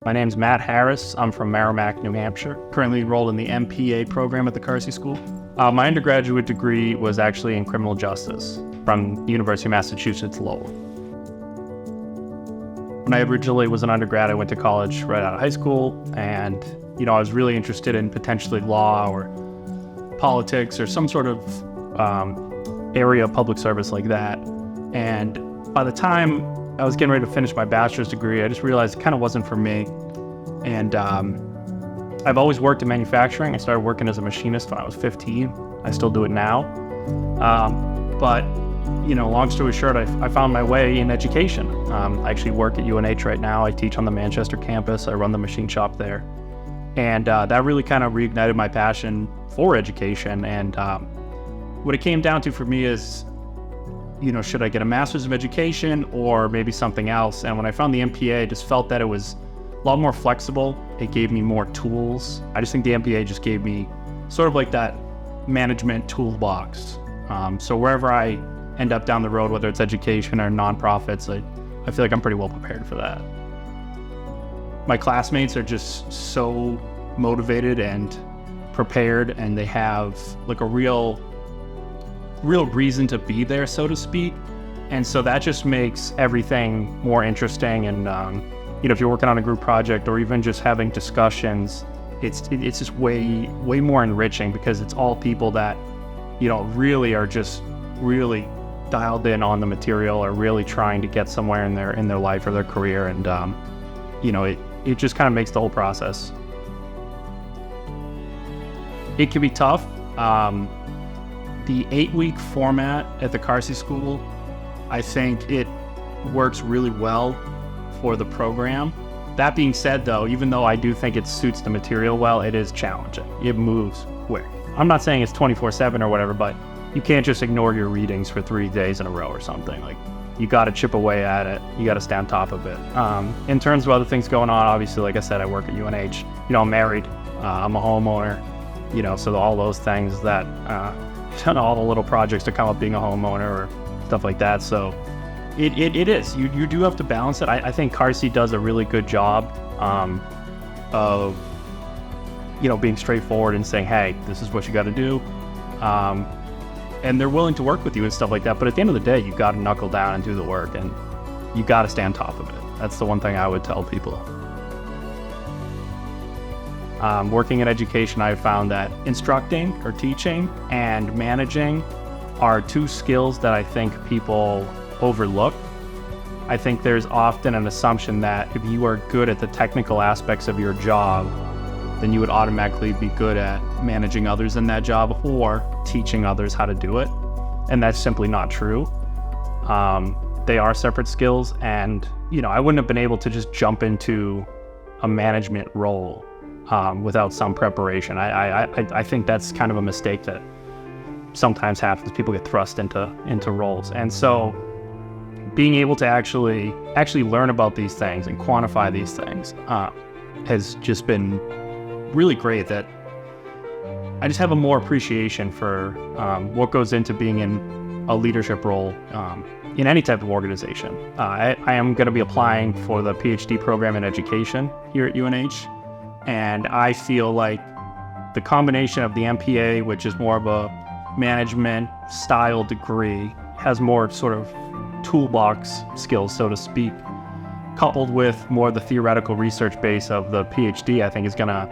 My name's Matt Harris. I'm from Merrimack, New Hampshire. Currently enrolled in the MPA program at the Carsey School. My undergraduate degree was actually in criminal justice from the University of Massachusetts Lowell. When I originally was an undergrad, I went to college right out of high school, and I was really interested in potentially law or politics or some sort of area of public service like that. And by the time I was getting ready to finish my bachelor's degree, I just realized it kind of wasn't for me. And I've always worked in manufacturing. I started working as a machinist when I was 15. I still do it now. But long story short, I found my way in education. I actually work at UNH right now. I teach on the Manchester campus. I run the machine shop there. And that really kind of reignited my passion for education. And what it came down to for me is, should I get a master's of education or maybe something else? And when I found the MPA, I just felt that it was a lot more flexible. It gave me more tools. I just think the MPA just gave me sort of like that management toolbox. So wherever I end up down the road, whether it's education or nonprofits, I feel like I'm pretty well prepared for that. My classmates are just so motivated and prepared, and they have like a real reason to be there, so to speak. And so that just makes everything more interesting. And if you're working on a group project or even just having discussions, it's just way more enriching, because it's all people that really are just really dialed in on the material, or really trying to get somewhere in their life or their career. And it just kind of makes the whole process. It can be tough. The 8-week format at the Carsey School, I think it works really well for the program. That being said, though, even though I do think it suits the material well, it is challenging. It moves quick. I'm not saying it's 24/7 or whatever, but you can't just ignore your readings for 3 days in a row or something. Like, you got to chip away at it. You got to stay on top of it. In terms of other things going on, obviously, like I said, I work at UNH. I'm married. I'm a homeowner. So all those things that all the little projects that come up being a homeowner or stuff like that. So it is. You do have to balance it. I think Carsey does a really good job of being straightforward and saying, hey, this is what you got to do. And they're willing to work with you and stuff like that. But at the end of the day, you got to knuckle down and do the work, and you got to stay on top of it. That's the one thing I would tell people. Working in education, I found that instructing or teaching and managing are two skills that I think people overlook. I think there's often an assumption that if you are good at the technical aspects of your job, then you would automatically be good at managing others in that job or teaching others how to do it. And that's simply not true. They are separate skills, and I wouldn't have been able to just jump into a management role without some preparation. I think that's kind of a mistake that sometimes happens. People get thrust into roles. And so being able to actually learn about these things and quantify these things has just been really great. That I just have a more appreciation for what goes into being in a leadership role in any type of organization. I am going to be applying for the PhD program in education here at UNH. And I feel like the combination of the MPA, which is more of a management style degree, has more sort of toolbox skills, so to speak, coupled with more of the theoretical research base of the PhD, I think is going to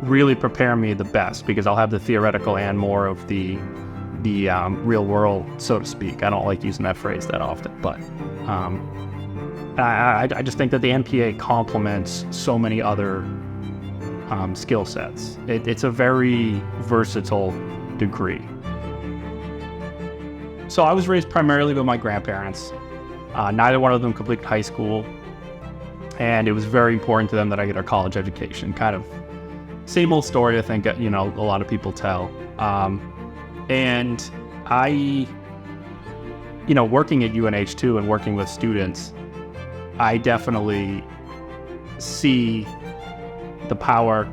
really prepare me the best, because I'll have the theoretical and more of the real world, so to speak. I don't like using that phrase that often, but I just think that the MPA complements so many other skill sets. It's a very versatile degree. So I was raised primarily by my grandparents. Neither one of them completed high school, and it was very important to them that I get a college education. Kind of same old story, I think, a lot of people tell. And I, working at UNH too and working with students, I definitely see the power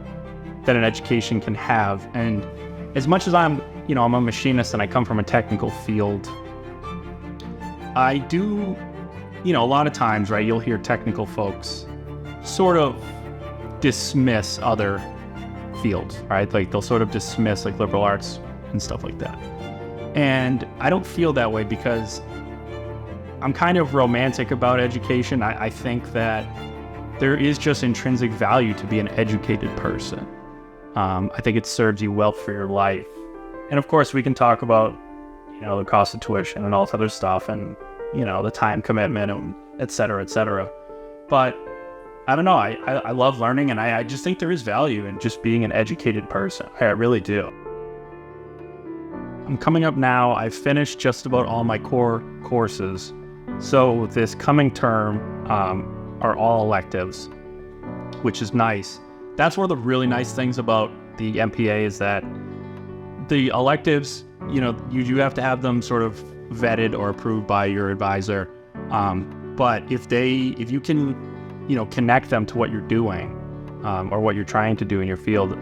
that an education can have. And as much as I'm a machinist and I come from a technical field, I do, a lot of times, right, you'll hear technical folks sort of dismiss other fields, right? Like they'll sort of dismiss like liberal arts and stuff like that. And I don't feel that way because I'm kind of romantic about education. I think that there is just intrinsic value to be an educated person. I think it serves you well for your life. And of course we can talk about, the cost of tuition and all this other stuff and, the time commitment and et cetera, et cetera. But I don't know, I love learning, and I just think there is value in just being an educated person. I really do. I'm coming up now, I've finished just about all my core courses. So this coming term are all electives, which is nice. That's one of the really nice things about the MPA is that the electives, you do have to have them sort of vetted or approved by your advisor. But if you can, connect them to what you're doing or what you're trying to do in your field,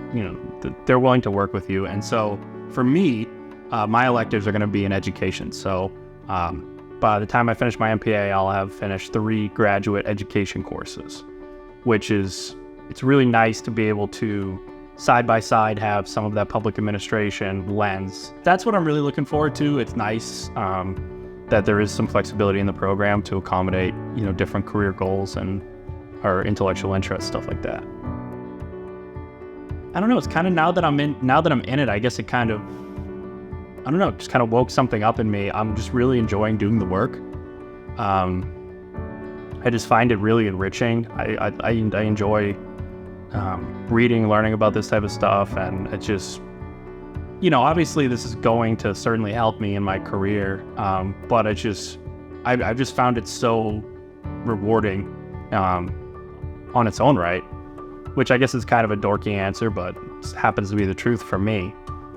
they're willing to work with you. And so for me, my electives are going to be in education. So by the time I finish my MPA, I'll have finished 3 graduate education courses, it's really nice to be able to side by side have some of that public administration lens. That's what I'm really looking forward to. It's nice that there is some flexibility in the program to accommodate, different career goals and our intellectual interests, stuff like that. I don't know, it's kind of now that I'm in it, I guess it kind of, I don't know, just kind of woke something up in me. I'm just really enjoying doing the work. I just find it really enriching. I enjoy reading, learning about this type of stuff, and it just, obviously this is going to certainly help me in my career, but I've just found it so rewarding on its own right, which I guess is kind of a dorky answer, but it happens to be the truth for me.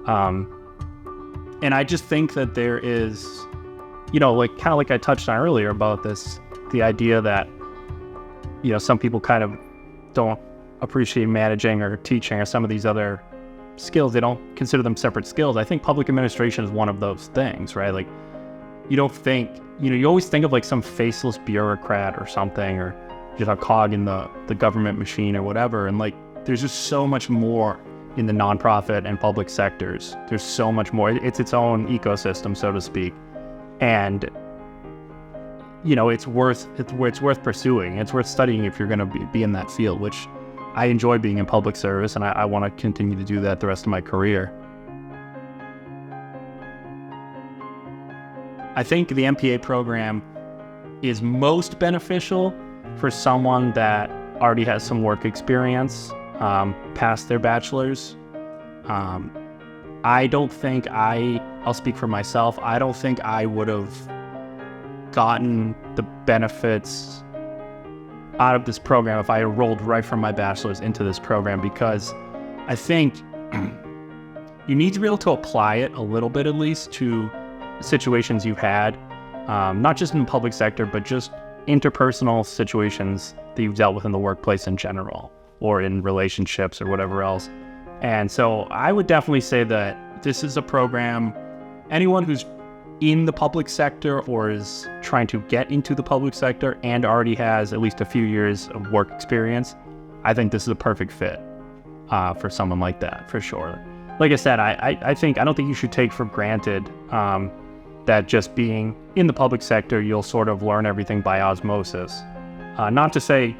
And I just think that there is, like I touched on earlier about this, the idea that, some people kind of don't appreciate managing or teaching or some of these other skills. They don't consider them separate skills. I think public administration is one of those things, right? Like you don't think, you always think of like some faceless bureaucrat or something, or just a cog in the government machine or whatever. And like, there's just so much more in the nonprofit and public sectors. There's so much more. It's its own ecosystem, so to speak. And it's worth pursuing. It's worth studying if you're going to be in that field, which I enjoy being in public service, and I want to continue to do that the rest of my career. I think the MPA program is most beneficial for someone that already has some work experience past their bachelor's. I don't think I'll speak for myself, I don't think I would have gotten the benefits out of this program if I rolled right from my bachelor's into this program, because I think you need to be able to apply it a little bit, at least, to situations you've had, not just in the public sector, but just interpersonal situations that you've dealt with in the workplace in general, or in relationships or whatever else. And so I would definitely say that this is a program, anyone who's in the public sector or is trying to get into the public sector and already has at least a few years of work experience, I think this is a perfect fit for someone like that, for sure. Like I said, I don't think you should take for granted that just being in the public sector, you'll sort of learn everything by osmosis. Not to say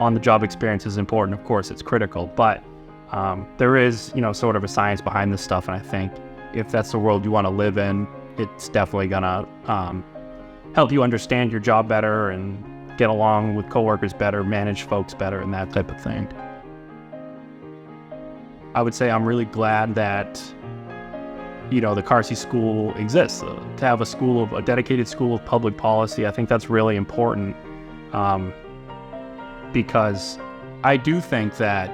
on-the-job experience is important, of course, it's critical, but there is, sort of a science behind this stuff, and I think if that's the world you want to live in, it's definitely gonna help you understand your job better and get along with coworkers better, manage folks better, and that type of thing. I would say I'm really glad that, the Carsey School exists. To have a dedicated school of public policy, I think that's really important, because I do think that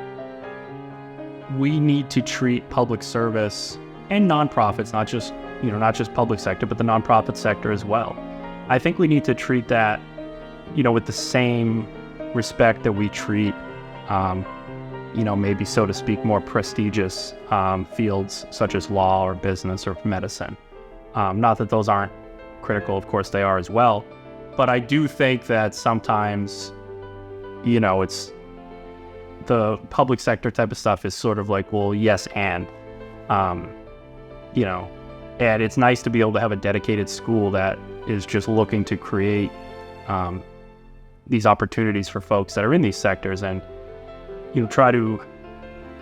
we need to treat public service and nonprofits, not just public sector, but the nonprofit sector as well. I think we need to treat that, with the same respect that we treat, maybe, so to speak, more prestigious fields such as law or business or medicine. Not that those aren't critical, of course they are as well, but I do think that sometimes, the public sector type of stuff is sort of like, well, yes, and and it's nice to be able to have a dedicated school that is just looking to create these opportunities for folks that are in these sectors, and try to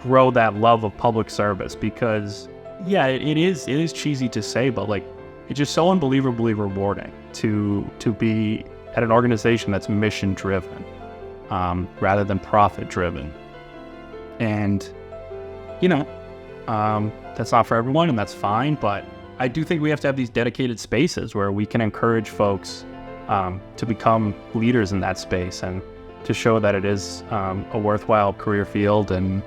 grow that love of public service, because it is cheesy to say, but like, it's just so unbelievably rewarding to be at an organization that's mission driven rather than profit driven. And that's not for everyone, and that's fine, but I do think we have to have these dedicated spaces where we can encourage folks to become leaders in that space, and to show that it is a worthwhile career field, and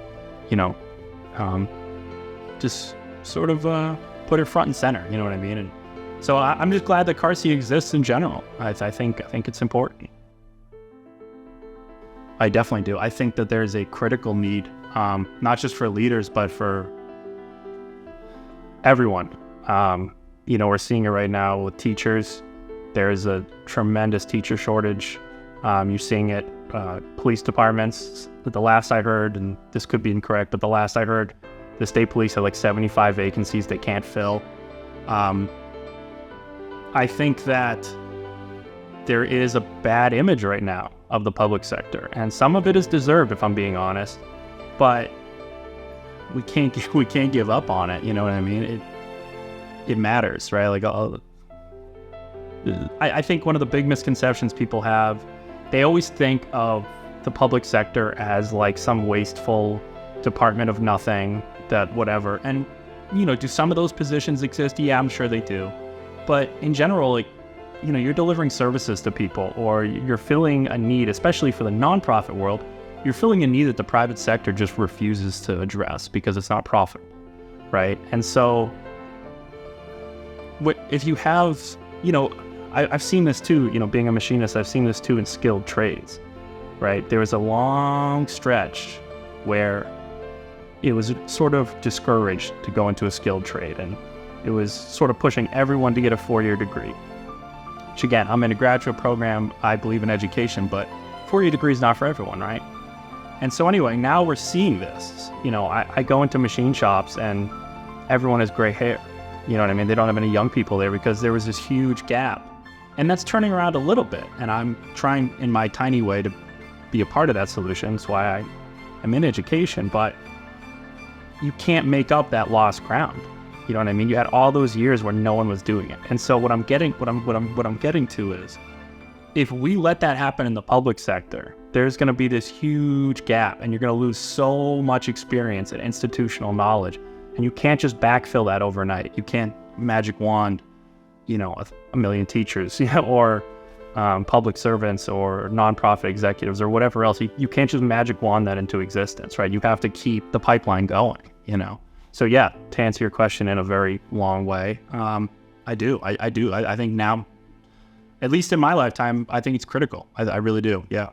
just sort of put it front and center, you know what I mean? And so I'm just glad that Carsey exists in general. I think it's important. I definitely do. I think that there's a critical need, not just for leaders, but for everyone. We're seeing it right now with teachers. There's a tremendous teacher shortage. You're seeing it, police departments. The last I heard, and this could be incorrect, but the last I heard, the state police have like 75 vacancies they can't fill. I think that there is a bad image right now of the public sector, and some of it is deserved, if I'm being honest, but we can't give up on it. You know what I mean? It matters, right? Like, I think one of the big misconceptions people have, they always think of the public sector as like some wasteful department of nothing, that whatever. And do some of those positions exist? Yeah, I'm sure they do. But in general, like, you're delivering services to people, or you're filling a need, especially for the nonprofit world. You're filling a need that the private sector just refuses to address because it's not profitable, right? And so, if you have, I've seen this too, being a machinist, I've seen this too in skilled trades, right? There was a long stretch where it was sort of discouraged to go into a skilled trade, and it was sort of pushing everyone to get a 4-year degree. Which, again, I'm in a graduate program, I believe in education, but 4-year degree is not for everyone, right? And so anyway, now we're seeing this. I go into machine shops and everyone has gray hair. You know what I mean? They don't have any young people there because there was this huge gap. And that's turning around a little bit, and I'm trying in my tiny way to be a part of that solution. That's why I'm in education, but you can't make up that lost ground. You know what I mean? You had all those years where no one was doing it. And so what I'm getting to is, if we let that happen in the public sector, there's going to be this huge gap, and you're going to lose so much experience and institutional knowledge. And you can't just backfill that overnight. You can't magic wand, a million teachers, or public servants or nonprofit executives or whatever else. You can't just magic wand that into existence, right? You have to keep the pipeline going, So yeah, to answer your question in a very long way, I do. I think now, at least in my lifetime, I think it's critical. I really do. Yeah.